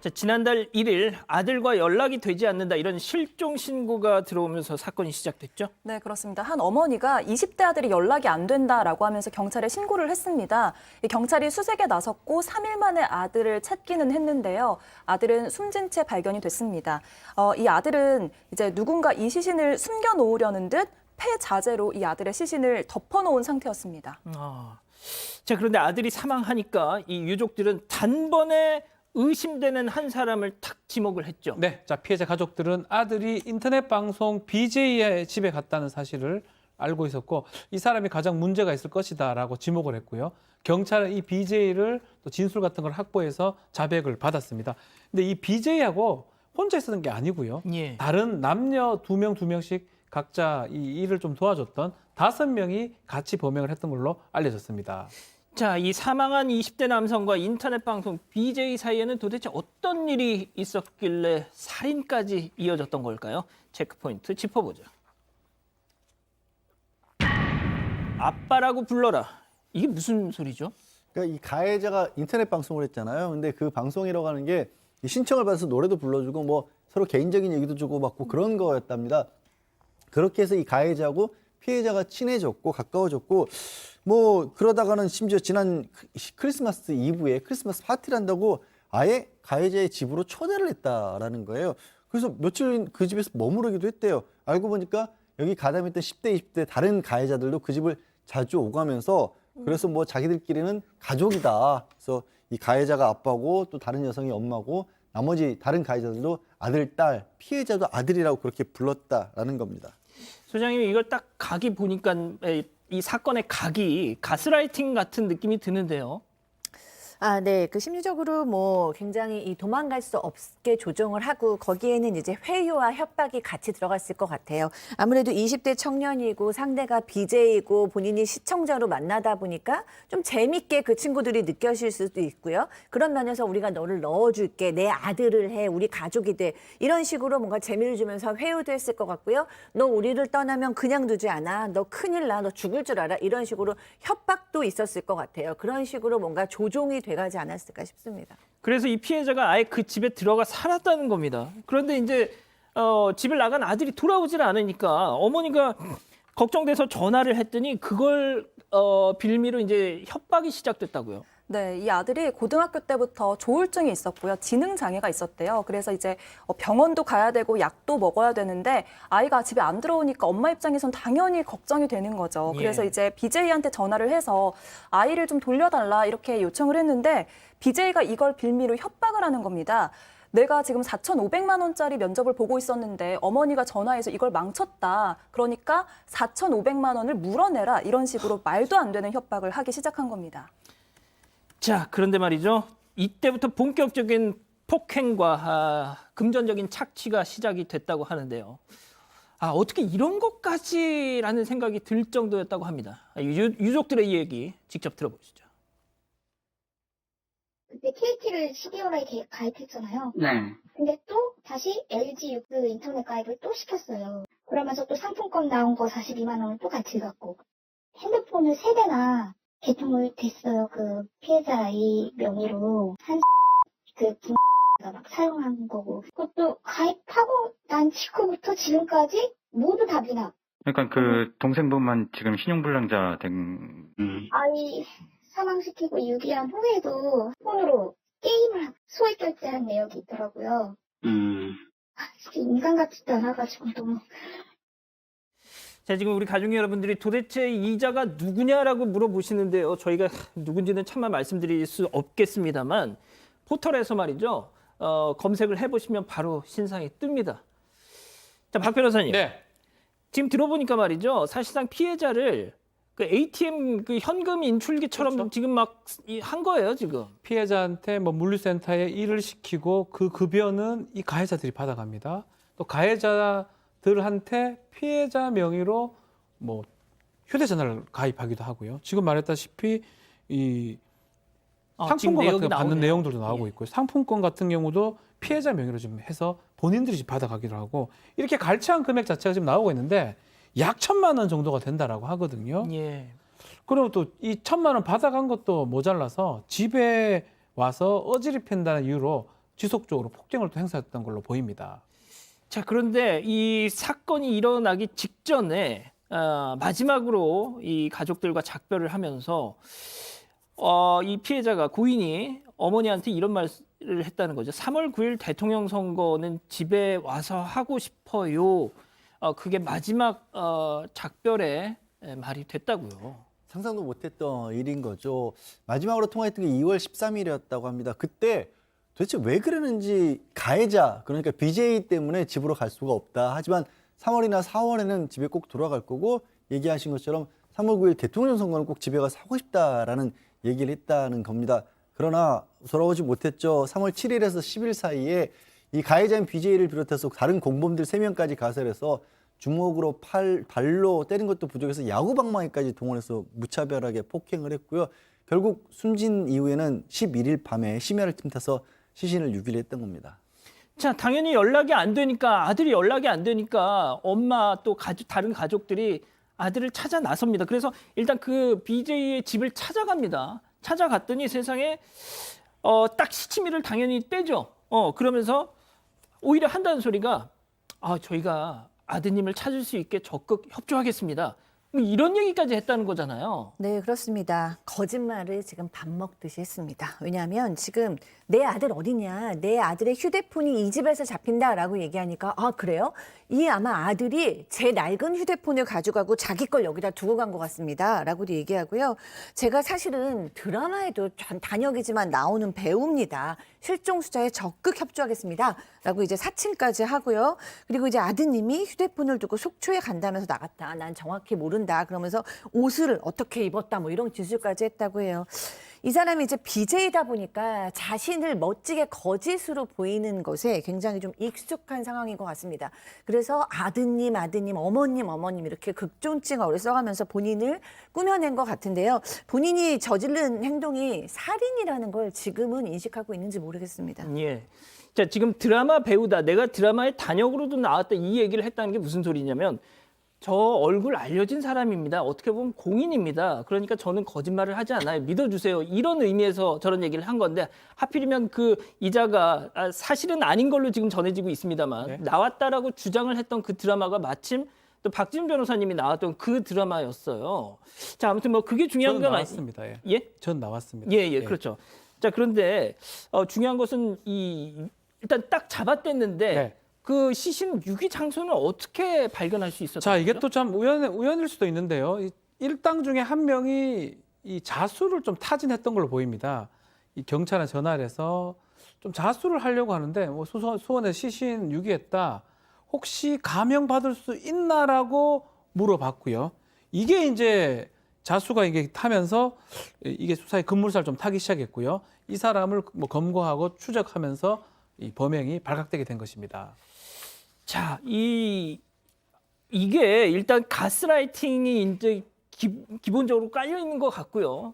자, 지난달 1일 아들과 연락이 되지 않는다 이런 실종 신고가 들어오면서 사건이 시작됐죠? 네, 그렇습니다. 한 어머니가 20대 아들이 연락이 안 된다라고 하면서 경찰에 신고를 했습니다. 경찰이 수색에 나섰고 3일 만에 아들을 찾기는 했는데요. 아들은 숨진 채 발견이 됐습니다. 이 아들은 이제 누군가 이 시신을 숨겨놓으려는 듯 폐자재로 이 아들의 시신을 덮어놓은 상태였습니다. 자, 그런데 아들이 사망하니까 이 유족들은 단번에 의심되는 한 사람을 탁 지목을 했죠. 네, 자 피해자 가족들은 아들이 인터넷 방송 BJ의 집에 갔다는 사실을 알고 있었고 이 사람이 가장 문제가 있을 것이다라고 지목을 했고요. 경찰은 이 BJ를 또 진술 같은 걸 확보해서 자백을 받았습니다. 근데 이 BJ하고 혼자 있었던 게 아니고요. 예. 다른 남녀 두 명씩 각자 이 일을 좀 도와줬던 5명이 같이 범행을 했던 걸로 알려졌습니다. 자, 이 사망한 20대 남성과 인터넷 방송 BJ 사이에는 도대체 어떤 일이 있었길래 살인까지 이어졌던 걸까요? 체크포인트 짚어보죠. 아빠라고 불러라. 이게 무슨 소리죠? 그러니까 이 가해자가 인터넷 방송을 했잖아요. 근데 그 방송이라고 하는 게 신청을 받아서 노래도 불러주고 뭐 서로 개인적인 얘기도 주고받고 그런 거였답니다. 그렇게 해서 이 가해자하고 피해자가 친해졌고 가까워졌고 뭐 그러다가는 심지어 지난 크리스마스 이브에 크리스마스 파티를 한다고 아예 가해자의 집으로 초대를 했다라는 거예요. 그래서 며칠 그 집에서 머무르기도 했대요. 알고 보니까 여기 가담했던 10대, 20대 다른 가해자들도 그 집을 자주 오가면서 그래서 뭐 자기들끼리는 가족이다. 그래서 이 가해자가 아빠고 또 다른 여성이 엄마고 나머지 다른 가해자들도 아들, 딸, 피해자도 아들이라고 그렇게 불렀다라는 겁니다. 소장님, 이걸 딱 각이 보니까 이 사건의 각이 가스라이팅 같은 느낌이 드는데요. 네. 심리적으로 뭐 굉장히 이 도망갈 수 없게 조정을 하고 거기에는 이제 회유와 협박이 같이 들어갔을 것 같아요. 아무래도 20대 청년이고 상대가 BJ이고 본인이 시청자로 만나다 보니까 좀 재밌게 그 친구들이 느껴질 수도 있고요. 그런 면에서 우리가 너를 넣어줄게, 내 아들을 해, 우리 가족이 돼. 이런 식으로 뭔가 재미를 주면서 회유도 했을 것 같고요. 너 우리를 떠나면 그냥 두지 않아. 너 큰일 나. 너 죽을 줄 알아. 이런 식으로 협박도 있었을 것 같아요. 그런 식으로 뭔가 조종이 돼가지 않았을까 싶습니다. 그래서 이 피해자가 아예 그 집에 들어가 살았다는 겁니다. 그런데 이제 집을 나간 아들이 돌아오질 않으니까 어머니가 걱정돼서 전화를 했더니 그걸 빌미로 이제 협박이 시작됐다고요. 네, 이 아들이 고등학교 때부터 조울증이 있었고요. 지능 장애가 있었대요. 그래서 이제 병원도 가야 되고 약도 먹어야 되는데 아이가 집에 안 들어오니까 엄마 입장에선 당연히 걱정이 되는 거죠. 그래서 예. 이제 BJ한테 전화를 해서 아이를 좀 돌려달라 이렇게 요청을 했는데 BJ가 이걸 빌미로 협박을 하는 겁니다. 내가 지금 4,500만 원짜리 면접을 보고 있었는데 어머니가 전화해서 이걸 망쳤다. 그러니까 4,500만 원을 물어내라. 이런 식으로 말도 안 되는 협박을 하기 시작한 겁니다. 자, 그런데 말이죠. 이때부터 본격적인 폭행과 금전적인 착취가 시작이 됐다고 하는데요. 어떻게 이런 것까지라는 생각이 들 정도였다고 합니다. 유족들의 얘기 직접 들어보시죠. 그때 KT를 12월에 가입했잖아요. 네. 근데 또 다시 LG 유그 인터넷 가입을 또 시켰어요. 그러면서 또 상품권 나온 거 42만 원을 또 같이 갖고 핸드폰을 3대나 개통을 됐어요. 그 피해자 이 명의로 그 분가 막 사용한 거고 그것도 가입하고 난 직후부터 지금까지 모두 다 미납. 그러니까 그 동생분만 지금 신용불량자 된. 아이 사망시키고 유기한 후에도 폰으로 게임을 하고 소액 결제한 내역이 있더라고요. 진짜 인간 같지도 않아가지고 너무. 자, 지금 우리 가족 여러분들이 도대체 이자가 누구냐라고 물어보시는데요. 저희가 누군지는 차마 말씀드릴 수 없겠습니다만 포털에서 말이죠. 검색을 해보시면 바로 신상이 뜹니다. 자, 박 변호사님. 네. 지금 들어보니까 말이죠. 사실상 피해자를 그 ATM 그 현금 인출기처럼 그렇죠. 지금 막 한 거예요, 지금. 피해자한테 뭐 물류센터에 일을 시키고 그 급여는 이 가해자들이 받아갑니다. 또 가해자들한테 피해자 명의로 뭐 휴대전화를 가입하기도 하고요. 지금 말했다시피 이 지금 상품권 같은 내역이 거 받는 나오네요. 내용들도 나오고 예. 있고요. 상품권 같은 경우도 피해자 명의로 지금 해서 본인들이 지금 받아가기도 하고 이렇게 갈취한 금액 자체가 지금 나오고 있는데 약 1,000만 원 정도가 된다라고 하거든요. 예. 그리고 또 이 1,000만 원 받아간 것도 모자라서 집에 와서 어지럽힌다는 이유로 지속적으로 폭행을 또 행사했던 걸로 보입니다. 자, 그런데 이 사건이 일어나기 직전에 마지막으로 이 가족들과 작별을 하면서 이 피해자가 고인이 어머니한테 이런 말을 했다는 거죠. 3월 9일 대통령 선거는 집에 와서 하고 싶어요. 그게 마지막 작별의 말이 됐다고요. 상상도 못했던 일인 거죠. 마지막으로 통화했던 게 2월 13일이었다고 합니다. 그때 도대체 왜 그러는지 가해자, 그러니까 BJ 때문에 집으로 갈 수가 없다. 하지만 3월이나 4월에는 집에 꼭 돌아갈 거고 얘기하신 것처럼 3월 9일 대통령 선거는 꼭 집에 가서 하고 싶다라는 얘기를 했다는 겁니다. 그러나 돌아오지 못했죠. 3월 7일에서 10일 사이에 이 가해자인 BJ를 비롯해서 다른 공범들 3명까지 가설해서 주먹으로 발로 때린 것도 부족해서 야구방망이까지 동원해서 무차별하게 폭행을 했고요. 결국 숨진 이후에는 11일 밤에 심야를 틈타서 시신을 유기를 했던 겁니다. 자, 당연히 연락이 안 되니까 아들이 연락이 안 되니까 엄마 또 다른 가족들이 아들을 찾아 나섭니다. 그래서 일단 그 BJ의 집을 찾아갑니다. 찾아갔더니 세상에 딱 시치미를 당연히 떼죠. 그러면서 오히려 한다는 소리가 저희가 아드님을 찾을 수 있게 적극 협조하겠습니다. 뭐 이런 얘기까지 했다는 거잖아요. 네, 그렇습니다. 거짓말을 지금 밥 먹듯이 했습니다. 왜냐하면 지금 내 아들 어디냐, 내 아들의 휴대폰이 이 집에서 잡힌다라고 얘기하니까 그래요? 이 아마 아들이 제 낡은 휴대폰을 가져가고 자기 걸 여기다 두고 간 것 같습니다. 라고도 얘기하고요. 제가 사실은 드라마에도 단역이지만 나오는 배우입니다. 실종수자에 적극 협조하겠습니다. 라고 이제 사칭까지 하고요. 그리고 이제 아드님이 휴대폰을 두고 속초에 간다면서 나갔다. 난 정확히 모른다. 그러면서 옷을 어떻게 입었다. 뭐 이런 기술까지 했다고 해요. 이 사람이 이제 BJ다 보니까 자신을 멋지게 거짓으로 보이는 것에 굉장히 좀 익숙한 상황인 것 같습니다. 그래서 아드님, 어머님 이렇게 극존칭어를 써가면서 본인을 꾸며낸 것 같은데요. 본인이 저지른 행동이 살인이라는 걸 지금은 인식하고 있는지 모르겠습니다. 예. 자, 지금 드라마 배우다. 내가 드라마의 단역으로도 나왔다. 이 얘기를 했다는 게 무슨 소리냐면 저 얼굴 알려진 사람입니다. 어떻게 보면 공인입니다. 그러니까 저는 거짓말을 하지 않아요. 믿어주세요. 이런 의미에서 저런 얘기를 한 건데 하필이면 그 이자가 사실은 아닌 걸로 지금 전해지고 있습니다만 네. 나왔다라고 주장을 했던 그 드라마가 마침 또 박지훈 변호사님이 나왔던 그 드라마였어요. 자, 아무튼 뭐 그게 중요한 전 건 나왔습니다. 예. 예? 전 나왔습니다. 예, 그렇죠. 자, 그런데 중요한 것은 일단 딱 잡아댔는데 네. 그 시신 유기 장소는 어떻게 발견할 수 있었던 자, 이게 거죠? 또 참 우연일 수도 있는데요. 이 일당 중에 한 명이 이 자수를 좀 타진했던 걸로 보입니다. 이 경찰에 전화를 해서 좀 자수를 하려고 하는데 뭐 수원에 시신 유기했다. 혹시 감형받을 수 있나라고 물어봤고요. 이게 이제 자수가 이게 타면서 이게 수사의 급물살 좀 타기 시작했고요. 이 사람을 뭐 검거하고 추적하면서 이 범행이 발각되게 된 것입니다. 자, 이게 일단 가스라이팅이 이제 기본적으로 깔려 있는 것 같고요.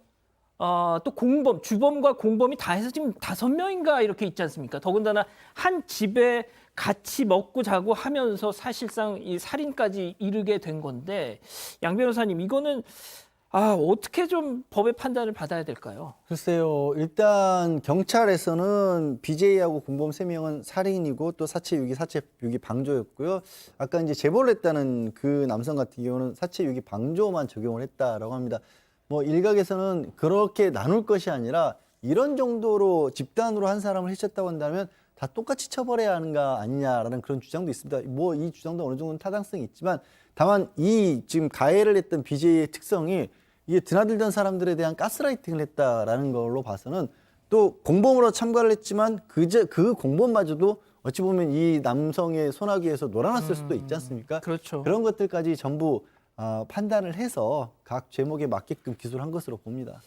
또 주범과 공범이 다 해서 지금 5명인가 이렇게 있지 않습니까? 더군다나 한 집에 같이 먹고 자고 하면서 사실상 이 살인까지 이르게 된 건데 양 변호사님 이거는 어떻게 좀 법의 판단을 받아야 될까요? 글쎄요. 일단 경찰에서는 BJ하고 공범 3명은 살인이고 또 사체 유기 방조였고요. 아까 이제 제보를 했다는 그 남성 같은 경우는 사체 유기 방조만 적용을 했다라고 합니다. 뭐 일각에서는 그렇게 나눌 것이 아니라 이런 정도로 집단으로 한 사람을 해쳤다고 한다면 다 똑같이 처벌해야 하는 거 아니냐라는 그런 주장도 있습니다. 뭐 이 주장도 어느 정도는 타당성이 있지만 다만 이 지금 가해를 했던 BJ의 특성이 이게 드나들던 사람들에 대한 가스라이팅을 했다라는 걸로 봐서는 또 공범으로 참가를 했지만 그 공범마저도 어찌 보면 이 남성의 손아귀에서 놀아났을 수도 있지 않습니까? 그렇죠. 그런 것들까지 전부 판단을 해서 각 제목에 맞게끔 기소를 한 것으로 봅니다.